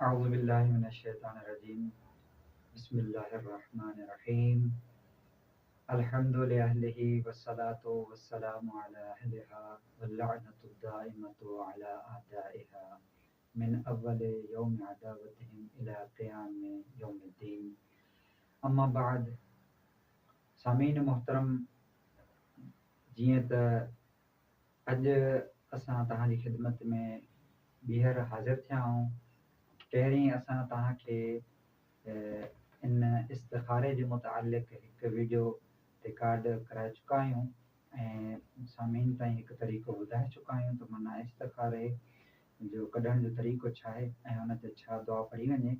أعوذ بالله من الشيطان الرجيم بسم الله الرحمن الرحيم الحمد لله والصلاة والسلام على أهلها واللعنة الدائمة على أعدائها من أول يوم عداوتهم إلى قيام يوم الدين أما بعد सामीन मोहतरम जीअं त अॼु असां तव्हांजी ख़िदमत में ॿीहर हाज़िर थिया आहियूं। पहिरीं असां तव्हांखे इन इस्तिखारे जे मुतालिक़ हिकु वीडियो रिकॉर्ड कराए चुका आहियूं ऐं सामीन ताईं हिकु तरीक़ो ॿुधाए चुका आहियूं त माना इस्तिखारे जो कढण जो तरीक़ो छा आहे ऐं हुन ते छा दुआ पढ़ी वञे।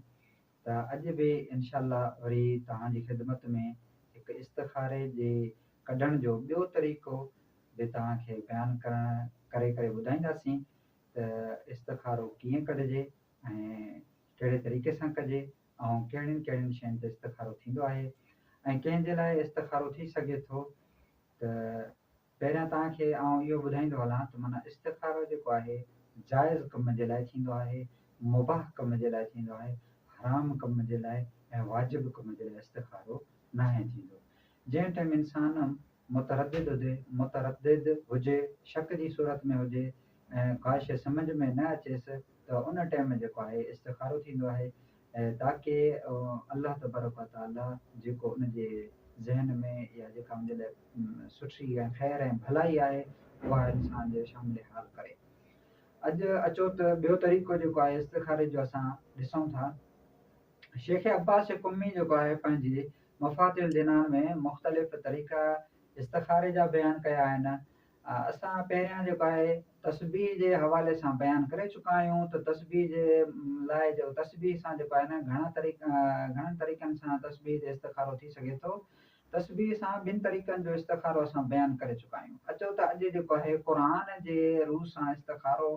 त अॼु बि इनशाअल्लाह वरी तव्हांजी ख़िदमत में हिकु इस्तिखारे जे कढण जो ॿियो तरीक़ो बि तव्हांखे बयानु करे ॿुधाईंदासीं त इस्तिखारो कीअं कढिजे ऐं कहिड़े तरीक़े सां कजे ऐं कहिड़ियुनि कहिड़ियुनि शयुनि ते इस्तिखारो थींदो आहे ऐं कंहिंजे लाइ इस्तिखारो थी सघे थो। त पहिरियां तव्हांखे इहो ॿुधाईंदो हलां त माना इस्तिखारो जेको आहे जाइज़ कम जे लाइ थींदो आहे, मुबाह कम जे लाइ थींदो आहे, हराम कम जे लाइ ऐं वाजिबु कम जे लाइ इस्तिखारो न आहे थींदो। जंहिं टाइम इंसान मुतरद्दिद हुजे, शक जी सूरत में हुजे ऐं का शइ सम्झ में न अचेसि त उन टाइम जेको आहे इस्तिखारो थींदो आहे ताकी अल्लाह तबारक व तआला जेको उनजे ज़हन में या जेका उनजे लाइ सुठी ऐं ख़ैर ऐं भलाई आहे उहा इंसान जे शामिल हाल करे। अॼु अचो त ॿियो तरीक़ो जेको आहे इस्तिखारे जो असां ॾिसूं था। शेख अब्बास कुम्मी जेको आहे पंहिंजी मफ़ातिल जिनान में मुख़्तलिफ़ तरीक़ा इस्तिखारे जा बयानु कया आहिनि। असां पहिरियां जेको आहे तस्बीह जे हवाले सां बयानु करे चुका आहियूं त तस्बीह जे लाइ जो तस्बीह सां जेको आहे न घणनि तरीक़नि सां तस्बीह जो इस्तिखारो थी सघे थो। तस्बीह सां ॿिनि तरीक़नि जो इस्तिखारो असां बयानु करे चुका आहियूं। अचो त अॼु जेको आहे क़ुर जे रूह सां इस्तिखारो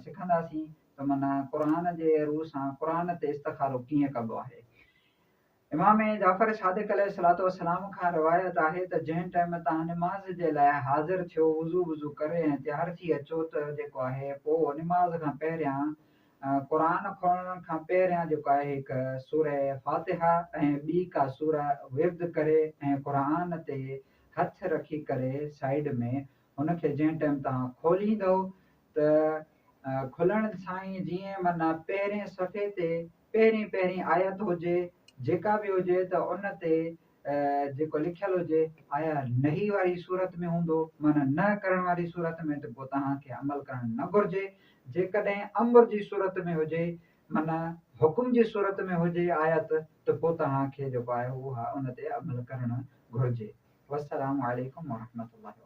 सिखंदासीं त माना क़ुर जे रूह सां क़ुर ते इस्तिखारो कीअं कबो आहे। इमाम जाफ़र सादिक़ अलैहिस्सलातु वस्सलाम खां रिवायत आहे त जंहिं टाइम तव्हां निमाज़ जे लाइ हाज़िर थियो, वुज़ू करे ऐं तयारु थी अचो त जेको आहे पोइ निमाज़ खां पहिरियां क़ुर खोलण खां पहिरियां जेको आहे हिकु सूरह फ़ातिहा ऐं ॿी का सूरह विर्द करे ऐं क़ुर ते हथ रखी करे साइड में हुनखे जंहिं टाइम तव्हां खोलींदव त खुलण सां ई जीअं माना पहिरें सफ़े ते पहिरीं आयत हुजे जेका बि हुजे त उन ते जेको लिखियलु हुजे आया नही वारी सूरत में हूंदो माना न करण वारी सूरत में त पोइ तव्हांखे अमल करणु न घुरिजे। जेकॾहिं अम्र जी सूरत में हुजे माना हुकुम जी सूरत में हुजे आयत त पोइ तव्हांखे जेको आहे उहा उन ते अमल करणु घुरिजे। वस्सलामु अलैकुम वरहमतुल्लाहि।